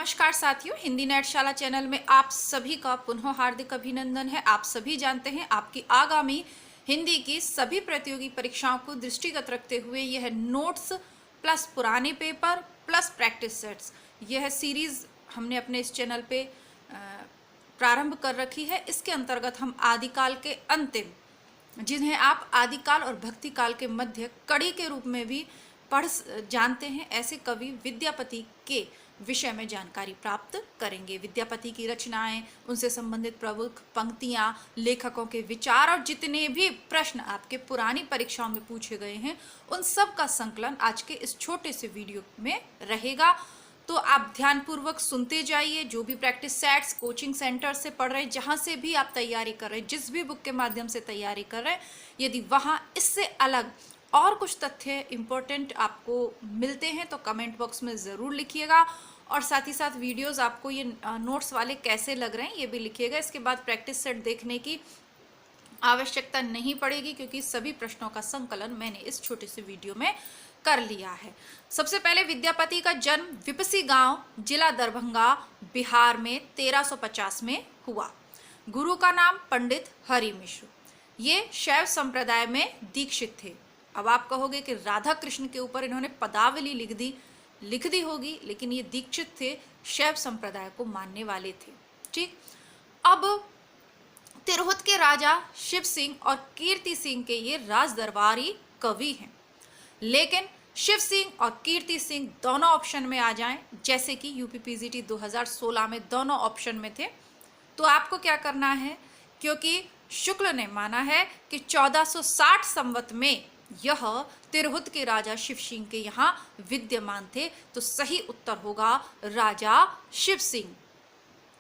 नमस्कार साथियों, हिंदी नेटशाला चैनल में आप सभी का पुनः हार्दिक अभिनंदन है। आप सभी जानते हैं आपकी आगामी हिंदी की सभी प्रतियोगी परीक्षाओं को दृष्टिगत रखते हुए यह नोट्स प्लस पुराने पेपर प्लस प्रैक्टिस सेट्स यह सीरीज हमने अपने इस चैनल पे प्रारंभ कर रखी है। इसके अंतर्गत हम आदिकाल के अंतिम, जिन्हें आप आदिकाल और भक्तिकाल के मध्य कड़ी के रूप में भी पढ़ जानते हैं, ऐसे कवि विद्यापति के विषय में जानकारी प्राप्त करेंगे। विद्यापति की रचनाएं, उनसे संबंधित प्रमुख पंक्तियां, लेखकों के विचार और जितने भी प्रश्न आपके पुरानी परीक्षाओं में पूछे गए हैं, उन सब का संकलन आज के इस छोटे से वीडियो में रहेगा। तो आप ध्यानपूर्वक सुनते जाइए। जो भी प्रैक्टिस सेट्स कोचिंग सेंटर से पढ़ रहे हैं, जहां से भी आप तैयारी कर रहे हैं, जिस भी बुक के माध्यम से तैयारी कर रहे हैं, यदि वहां इससे अलग और कुछ तथ्य इम्पोर्टेंट आपको मिलते हैं तो कमेंट बॉक्स में ज़रूर लिखिएगा। और साथ ही साथ वीडियोस आपको ये नोट्स वाले कैसे लग रहे हैं ये भी लिखिएगा। इसके बाद प्रैक्टिस सेट देखने की आवश्यकता नहीं पड़ेगी, क्योंकि सभी प्रश्नों का संकलन मैंने इस छोटे से वीडियो में कर लिया है। सबसे पहले विद्यापति का जन्म विपसी गांव, जिला दरभंगा, बिहार में 1350 में हुआ। गुरु का नाम पंडित हरि मिश्र। ये शैव संप्रदाय में दीक्षित थे। अब आप कहोगे कि राधा कृष्ण के ऊपर इन्होंने पदावली लिख दी होगी, लेकिन ये दीक्षित थे, शैव संप्रदाय को मानने वाले थे। ठीक। अब तिरहुत के राजा शिव सिंह और कीर्ति सिंह के ये राज दरबारी कवि हैं। लेकिन शिव सिंह और कीर्ति सिंह दोनों ऑप्शन में आ जाएं, जैसे कि यूपी पीजीटी 2016 में दोनों ऑप्शन में थे, तो आपको क्या करना है, क्योंकि शुक्ल ने माना है कि 1460 संवत में यह तिरहुत के राजा शिव सिंह के यहाँ विद्यमान थे, तो सही उत्तर होगा राजा शिव सिंह।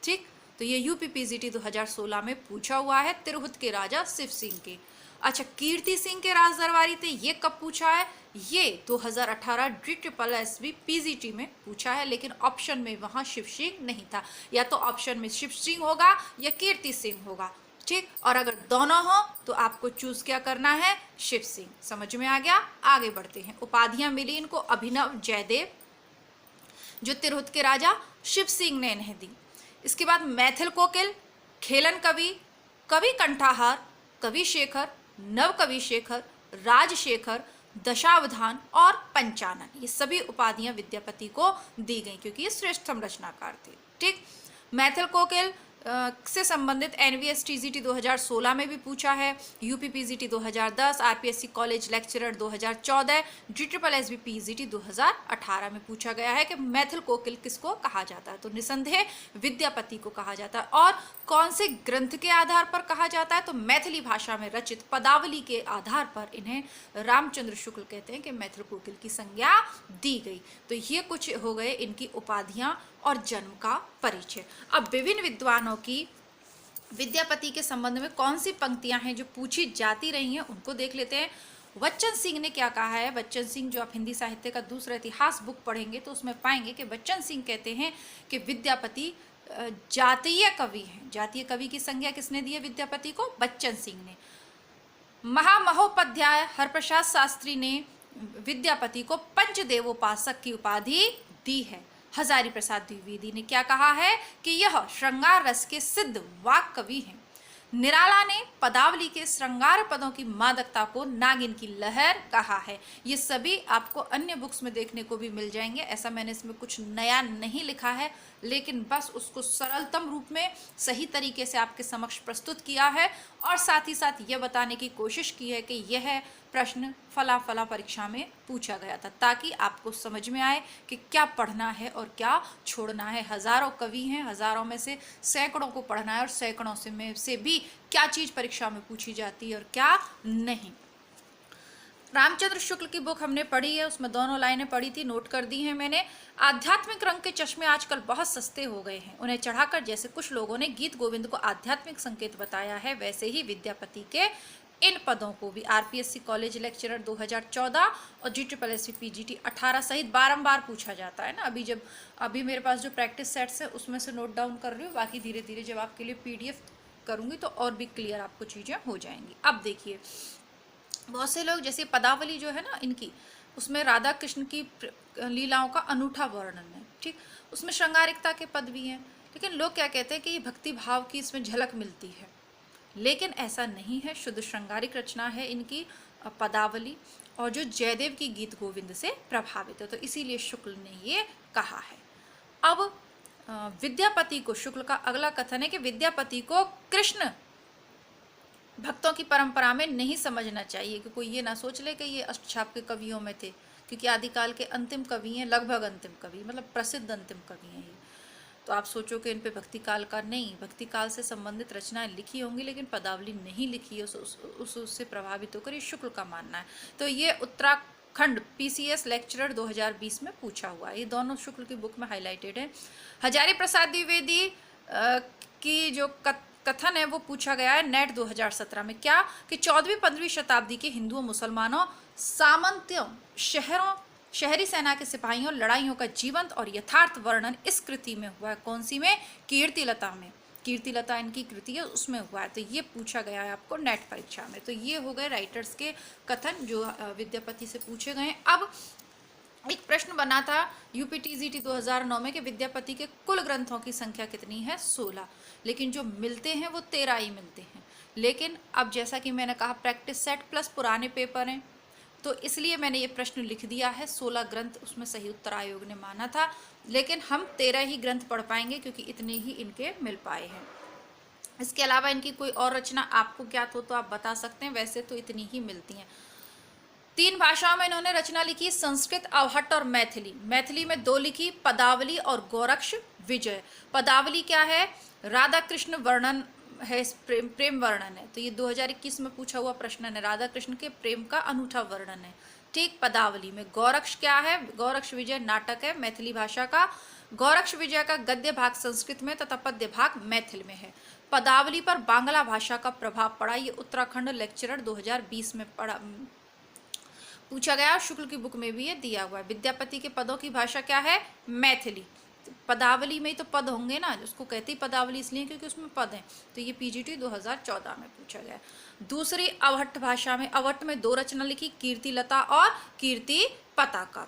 ठीक। तो ये यूपी पीजीटी 2016 में पूछा हुआ है, तिरहुत के राजा शिव सिंह के। अच्छा, कीर्ति सिंह के राज दरबारी थे, ये कब पूछा है? ये 2018 DSSB पीजीटी में पूछा है, लेकिन ऑप्शन में वहां शिव सिंह नहीं था। या तो ऑप्शन में शिव सिंह होगा या कीर्ति सिंह होगा। ठीक। और अगर दोनों हो तो आपको चूज क्या करना है? शिव सिंह। समझ में आ गया? आगे बढ़ते हैं। उपाधियां मिली इनको अभिनव जयदेव, जो तिरहुत के राजा शिव सिंह ने इन्हें दी। इसके बाद मैथिल कोकिल, खेलन कवि, कवि कंठाहार, कवि शेखर, नव कवि शेखर, राजशेखर, दशावधान और पंचानन, ये सभी उपाधियां विद्यापति को दी गई, क्योंकि ये श्रेष्ठतम रचनाकार थे। ठीक। मैथिल कोकिल से संबंधित एनवीएस टीजीटी 2016 में भी पूछा है, UP PGT 2010, RPSC college lecturer 2014, DSSB PGT 2018 में पूछा गया है कि मैथिल कोकिल किसको कहा जाता है, तो निसंदेह विद्यापति को कहा जाता है। और कौन से ग्रंथ के आधार पर कहा जाता है, तो मैथिली भाषा में रचित पदावली के आधार पर इन्हें रामचंद्र शुक्ल कहते हैं कि मैथिल कोकिल की संज्ञा दी गई। तो ये कुछ हो गए इनकी उपाधियां और जन्म का परिचय। अब विभिन्न विद्वानों की विद्यापति के संबंध में कौन सी पंक्तियां हैं जो पूछी जाती रही हैं, उनको देख लेते हैं। बच्चन सिंह ने क्या कहा है? बच्चन सिंह, जो आप हिंदी साहित्य का दूसरा इतिहास बुक पढ़ेंगे तो उसमें पाएंगे कि बच्चन सिंह कहते हैं कि विद्यापति जातीय कवि हैं। जातीय कवि की संज्ञा किसने दी है विद्यापति को? बच्चन सिंह ने। महामहोपाध्याय हरप्रसाद शास्त्री ने विद्यापति को पंचदेवोपासक की उपाधि दी है। हजारी प्रसाद द्विवेदी ने क्या कहा है कि यह श्रृंगार रस के सिद्ध वाक कवि हैं। निराला ने पदावली के श्रृंगार पदों की मादकता को नागिन की लहर कहा है। ये सभी आपको अन्य बुक्स में देखने को भी मिल जाएंगे। ऐसा मैंने इसमें कुछ नया नहीं लिखा है, लेकिन बस उसको सरलतम रूप में सही तरीके से आपके समक्ष प्रस्तुत किया है, और साथ ही साथ यह बताने की कोशिश की है कि यह प्रश्न फला परीक्षा में पूछा गया था, ताकि आपको समझ में आए कि क्या पढ़ना है और क्या छोड़ना है। हजारों कवि हैं, हजारों में से सैकड़ों को पढ़ना है, और सैकड़ों से भी क्या चीज़ परीक्षा में पूछी जाती है और क्या नहीं। रामचंद्र शुक्ल की बुक हमने पढ़ी है, उसमें दोनों लाइनें पढ़ी थी, नोट कर दी हैं मैंने। आध्यात्मिक रंग के चश्मे आजकल बहुत सस्ते हो गए हैं, उन्हें चढ़ाकर जैसे कुछ लोगों ने गीत गोविंद को आध्यात्मिक संकेत बताया है, वैसे ही विद्यापति के इन पदों को भी आरपीएससी कॉलेज लेक्चरर 2014 और DSSB पीजीटी 18 सहित बारंबार पूछा जाता है ना। अभी मेरे पास जो प्रैक्टिस सेट्स है उसमें से नोट डाउन कर रही हूँ, बाकी धीरे धीरे जब आपके लिए PDF करूँगी तो और भी क्लियर आपको चीज़ें हो जाएंगी। अब देखिए, बहुत से लोग, जैसे पदावली जो है ना इनकी, उसमें राधा कृष्ण की लीलाओं का अनूठा वर्णन है। ठीक, उसमें श्रृंगारिकता के पद भी हैं, लेकिन लोग क्या कहते हैं कि ये भक्ति भाव की इसमें झलक मिलती है, लेकिन ऐसा नहीं है। शुद्ध श्रृंगारिक रचना है इनकी पदावली, और जो जयदेव की गीत गोविंद से प्रभावित है, तो इसीलिए शुक्ल ने ये कहा है। अब विद्यापति को, शुक्ल का अगला कथन है कि विद्यापति को कृष्ण भक्तों की परंपरा में नहीं समझना चाहिए, कि कोई ये ना सोच ले कि ये अष्टछाप के कवियों में थे, क्योंकि आदिकाल के अंतिम कवि हैं, लगभग अंतिम कवि, मतलब प्रसिद्ध अंतिम कवि हैं ये। तो आप सोचो कि इन पे भक्ति काल का नहीं, भक्ति काल से संबंधित रचनाएं लिखी होंगी, लेकिन पदावली नहीं लिखी है, उससे प्रभावित होकर ये शुक्ल का मानना है। तो ये उत्तराखंड PCS लेक्चरर 2020 में पूछा हुआ है, ये दोनों शुक्ल की बुक में हाईलाइटेड है। हजारी प्रसाद द्विवेदी की जो कथन है वो पूछा गया है नेट 2017 में, क्या कि 14वीं-15वीं शताब्दी के हिंदुओं, मुसलमानों, सामंतियों, शहरी सेना के सिपाहियों और लड़ाइयों का जीवंत और यथार्थ वर्णन इस कृति में हुआ है। कौन सी में? कीर्तिलता में। कीर्तिलता इनकी कृति है, उसमें हुआ है। तो ये पूछा गया है आपको नेट परीक्षा में। तो ये हो गए राइटर्स के कथन जो विद्यापति से पूछे गए। अब एक प्रश्न बना था UPTGT 2009 में कि विद्यापति के कुल ग्रंथों की संख्या कितनी है? 16, लेकिन जो मिलते हैं वो 13 ही मिलते हैं। लेकिन अब जैसा कि मैंने कहा प्रैक्टिस सेट प्लस पुराने पेपर हैं, तो इसलिए मैंने ये प्रश्न लिख दिया है। 16 ग्रंथ उसमें सही उत्तर आयोग ने माना था, लेकिन हम 13 ही ग्रंथ पढ़ पाएंगे क्योंकि इतने ही इनके मिल पाए हैं। इसके अलावा इनकी कोई और रचना आपको ज्ञात हो तो आप बता सकते हैं, वैसे तो इतनी ही मिलती हैं। 3 भाषाओं में इन्होंने रचना लिखी, संस्कृत, अवहट्ट और मैथिली। मैथिली में 2 लिखी, पदावली और गोरक्ष विजय। पदावली क्या है? राधा कृष्ण वर्णन है, प्रेम वर्णन है। तो ये 2021 में पूछा हुआ प्रश्न है, राधा कृष्ण के प्रेम का अनूठा वर्णन है। ठीक, पदावली में। गोरक्ष क्या है? गोरक्ष विजय नाटक है मैथिली भाषा का। गोरक्ष विजय का गद्य भाग संस्कृत में तथा पद्य भाग मैथिल में है। पदावली पर बांग्ला भाषा का प्रभाव पड़ा, ये उत्तराखंड लेक्चरर 2020 में पूछा गया। शुक्ल की बुक में भी ये दिया हुआ है। विद्यापति के पदों की भाषा क्या है? मैथिली। पदावली में ही तो पद होंगे ना, उसको कहते ही पदावली इसलिए क्योंकि उसमें पद हैं। तो ये PGT 2014 में पूछा गया। दूसरी अवहट्ट भाषा में, अवहट्ट में 2 रचना लिखी, कीर्तिलता और कीर्ति पताका।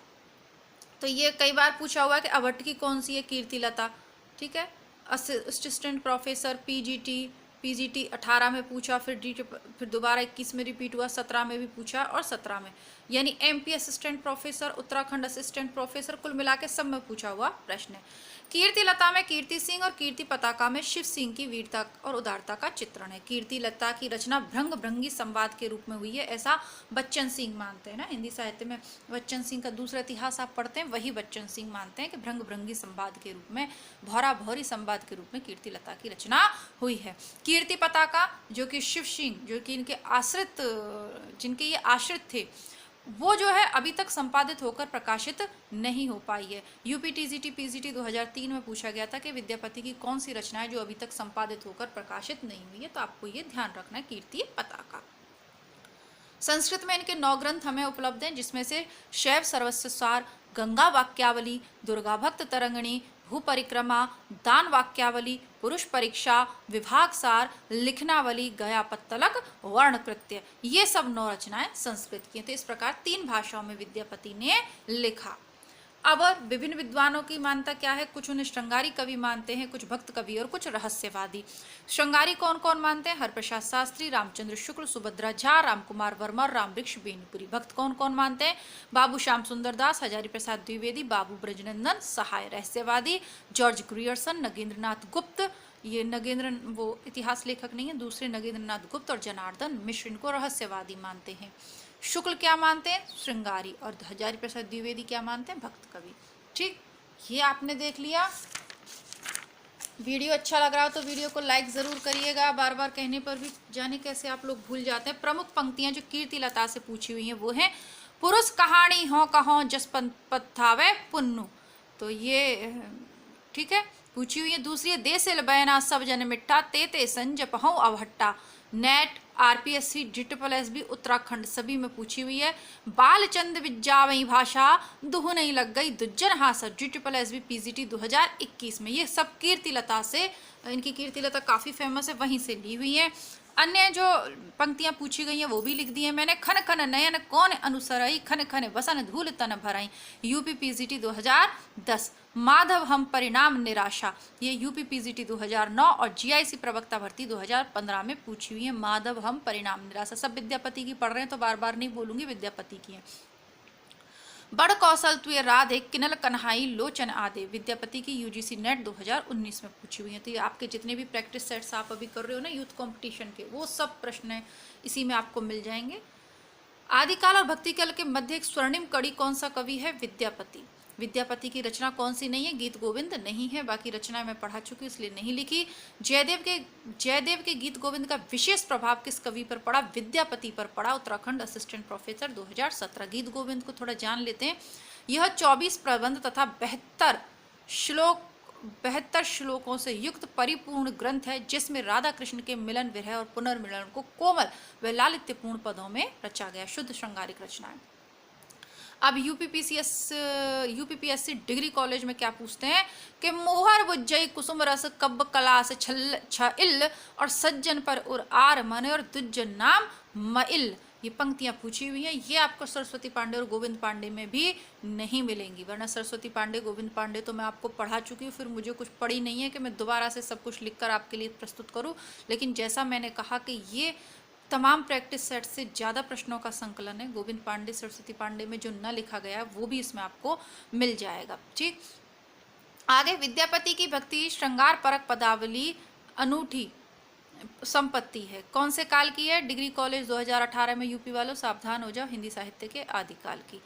तो ये कई बार पूछा हुआ है कि अवहट्ट की कौन सी है? कीर्तिलता। ठीक है, असिस्टेंट प्रोफेसर PGT 18 में पूछा, फिर दोबारा 21 में रिपीट हुआ, 17 में भी पूछा और 17 में, यानी MP assistant professor, Uttarakhand assistant professor, कुल मिला के सब में पूछा हुआ प्रश्न है। कीर्तिलता में कीर्ति सिंह और कीर्ति पताका में शिव सिंह की वीरता और उदारता का चित्रण है। कीर्तिलता की रचना भृंग भृंगी संवाद के रूप में हुई है, ऐसा बच्चन सिंह मानते हैं ना। हिंदी साहित्य में बच्चन सिंह का दूसरा इतिहास आप पढ़ते हैं, वही बच्चन सिंह मानते हैं कि भृंग भृंगी संवाद के रूप में, भौरा भौरी संवाद के रूप में कीर्तिलता की रचना हुई है। कीर्ति पताका जो कि शिव सिंह, जो कि इनके आश्रित, जिनके ये आश्रित थे, वो जो है अभी तक संपादित होकर प्रकाशित नहीं हो पाई है। UPTGT PGT 2003 में पूछा गया था कि विद्यापति की कौन सी रचना है जो अभी तक संपादित होकर प्रकाशित नहीं हुई है, तो आपको ये ध्यान रखना है, कीर्ति पताका। संस्कृत में इनके 9 ग्रंथ हमें उपलब्ध हैं, जिसमें से शैव सर्वस्व सार, गंगा वाक्यावली, दुर्गा भक्त तरंगिणी, भू परिक्रमा, दान वाक्यावली, पुरुष परीक्षा, विभाग सार, लिखनावली, गया पत्तलक, वर्णकृत्य, ये सब 9 रचनाएं संस्कृत की हैं। तो इस प्रकार 3 भाषाओं में विद्यापति ने लिखा। अब विभिन्न विद्वानों की मान्यता क्या है? कुछ उन्हें श्रृंगारी कवि मानते हैं, कुछ भक्त कवि और कुछ रहस्यवादी। श्रृंगारी कौन कौन मानते हैं? हरप्रसाद शास्त्री, रामचंद्र शुक्ल, सुभद्रा झा, रामकुमार वर्मा और रामवृक्ष बेनीपुरी। भक्त कौन कौन मानते हैं? बाबू श्याम सुंदर दास, हजारी प्रसाद द्विवेदी, बाबू ब्रजनंदन सहाय। रहस्यवादी जॉर्ज ग्रियर्सन, नगेंद्रनाथ गुप्त, ये नगेंद्र वो इतिहास लेखक नहीं है, दूसरे नगेंद्रनाथ गुप्त और जनार्दन मिश्र, इनको रहस्यवादी मानते हैं। शुक्ल क्या मानते हैं? श्रृंगारी। और हजारी प्रसाद द्विवेदी क्या मानते हैं? भक्त कवि। ठीक, ये आपने देख लिया। वीडियो अच्छा लग रहा हो तो वीडियो को लाइक ज़रूर करिएगा। बार बार कहने पर भी जाने कैसे आप लोग भूल जाते हैं। प्रमुख पंक्तियां जो कीर्तिलता से पूछी हुई हैं वो हैं, पुरुष कहानी हो कहो जस पथावे पुन्नु, तो ये ठीक है पूछी हुई है। दूसरी है, देसिल बयना सब जन मिट्ठा ते संजप हूँ Avahatta. Net RPSC DSSB Uttarakhand सभी में पूछी हुई है। बालचंद विज्ञावई भाषा दुह नहीं लग गई दुज्जन हासर, DSSB PGT 2021 में। ये सब कीर्तिलता से, इनकी कीर्तिलता काफ़ी फेमस है, वहीं से ली हुई है। अन्य जो पंक्तियां पूछी गई हैं वो भी लिख दी हैं मैंने। खन खन नयन कौन अनुसरई, खन खन बसन धूल तन भरई। UP PGT 2010। माधव हम परिणाम निराशा, ये यूपी पीजीटी 2009 और जीआईसी प्रवक्ता भर्ती 2015 में पूछी हुई है। माधव हम परिणाम निराशा, सब विद्यापति की पढ़ रहे हैं तो बार बार नहीं बोलूंगी, विद्यापति की है। बड़ कौशल तुय राधे किनल कन्हाई लोचन आदे, विद्यापति की यूजीसी नेट 2019 में पूछी हुई है। तो ये आपके जितने भी प्रैक्टिस सेट्स आप अभी कर रहे हो ना यूथ कंपटीशन के, वो सब प्रश्न इसी में आपको मिल जाएंगे। आदिकाल और भक्तिकाल के मध्य एक स्वर्णिम कड़ी कौन सा कवि है? विद्यापति। विद्यापति की रचना कौन सी नहीं है? गीत गोविंद नहीं है, बाकी रचना मैं पढ़ा चुकी हूँ इसलिए नहीं लिखी। जयदेव के गीत गोविंद का विशेष प्रभाव किस कवि पर पड़ा? विद्यापति पर पड़ा। Uttarakhand assistant professor 2017। गीत गोविंद को थोड़ा जान लेते हैं। यह 24 प्रबंध तथा 72 श्लोकों से युक्त परिपूर्ण ग्रंथ है जिसमें राधा कृष्ण के मिलन, विरह और पुनर्मिलन को कोमल व लालित्यपूर्ण पदों में रचा गया। शुद्ध श्रृंगारिक रचना है। अब यूपीपीएससी डिग्री कॉलेज में क्या पूछते हैं कि मोहर बुज्जई कुसुम रस कब्ब कलास छइल और सज्जन पर उर आर मन और दुज्जन नाम मइल। ये पंक्तियां पूछी हुई हैं। ये आपको सरस्वती पांडे और गोविंद पांडे में भी नहीं मिलेंगी, वरना सरस्वती पांडे गोविंद पांडे तो मैं आपको पढ़ा चुकी हूँ, फिर मुझे कुछ पड़ी नहीं है कि मैं दोबारा से सब कुछ लिखकर आपके लिए प्रस्तुत करूँ। लेकिन जैसा मैंने कहा कि ये तमाम प्रैक्टिस सेट से ज़्यादा प्रश्नों का संकलन है। गोविंद पांडे सरस्वती पांडे में जो न लिखा गया है वो भी इसमें आपको मिल जाएगा। ठीक, आगे विद्यापति की भक्ति श्रृंगार परक पदावली अनूठी संपत्ति है, कौन से काल की है? डिग्री कॉलेज 2018 में। यूपी वालों सावधान हो जाओ, हिंदी साहित्य के आदिकाल की।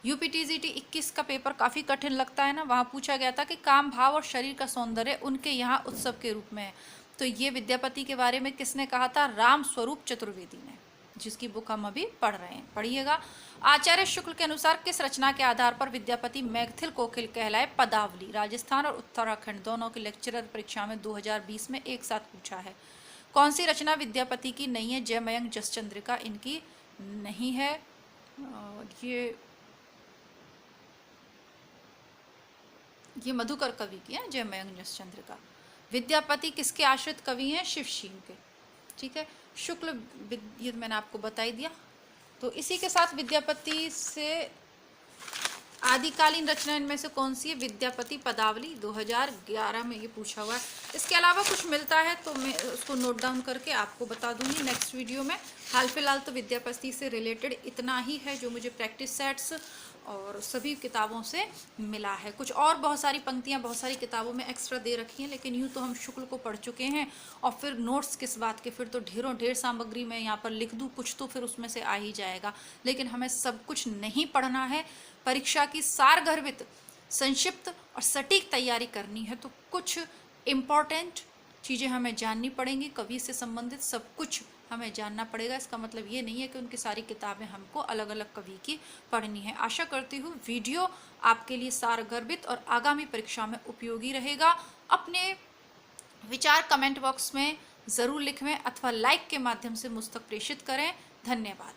यूपी टीजीटी 21 का पेपर काफ़ी कठिन लगता है ना, वहाँ पूछा गया था कि काम भाव और शरीर का सौंदर्य उनके यहाँ उत्सव के रूप में है। तो ये विद्यापति के बारे में किसने कहा था? राम स्वरूप चतुर्वेदी ने, जिसकी बुक हम अभी पढ़ रहे हैं, पढ़िएगा। आचार्य शुक्ल के अनुसार किस रचना के आधार पर विद्यापति मैथिल कोकिल कहलाए? पदावली। राजस्थान और उत्तराखंड दोनों की लेक्चरर परीक्षा में 2020 में एक साथ पूछा है। कौन सी रचना विद्यापति की नहीं है? जयमयंक जसचंद्रिका इनकी नहीं है। और ये मधुकर कवि की है, जयमयंक जसचंद्रिका। विद्यापति किसके आश्रित कवि हैं? शिवशील के। ठीक है, शुक्ल ये मैंने आपको बता ही दिया। तो इसी के साथ विद्यापति से आदिकालीन रचना इनमें से कौन सी है? विद्यापति पदावली 2011 में ये पूछा हुआ है। इसके अलावा कुछ मिलता है तो मैं उसको नोट डाउन करके आपको बता दूंगी नेक्स्ट वीडियो में। हाल फिलहाल तो विद्यापति से रिलेटेड इतना ही है जो मुझे प्रैक्टिस सेट्स और सभी किताबों से मिला है। कुछ और बहुत सारी पंक्तियां बहुत सारी किताबों में एक्स्ट्रा दे रखी हैं, लेकिन यूँ तो हम शुक्ल को पढ़ चुके हैं और फिर नोट्स किस बात के, फिर तो ढेर सामग्री मैं यहाँ पर लिख दूँ, कुछ तो फिर उसमें से आ ही जाएगा। लेकिन हमें सब कुछ नहीं पढ़ना है। परीक्षा की सारगर्भित, संक्षिप्त और सटीक तैयारी करनी है तो कुछ इम्पॉर्टेंट चीज़ें हमें जाननी पड़ेंगी। कवि से संबंधित सब कुछ हमें जानना पड़ेगा। इसका मतलब ये नहीं है कि उनकी सारी किताबें हमको अलग अलग कवि की पढ़नी है। आशा करती हूँ वीडियो आपके लिए सारगर्भित और आगामी परीक्षा में उपयोगी रहेगा। अपने विचार कमेंट बॉक्स में ज़रूर लिखें अथवा लाइक के माध्यम से मुझ तक प्रेषित करें। धन्यवाद।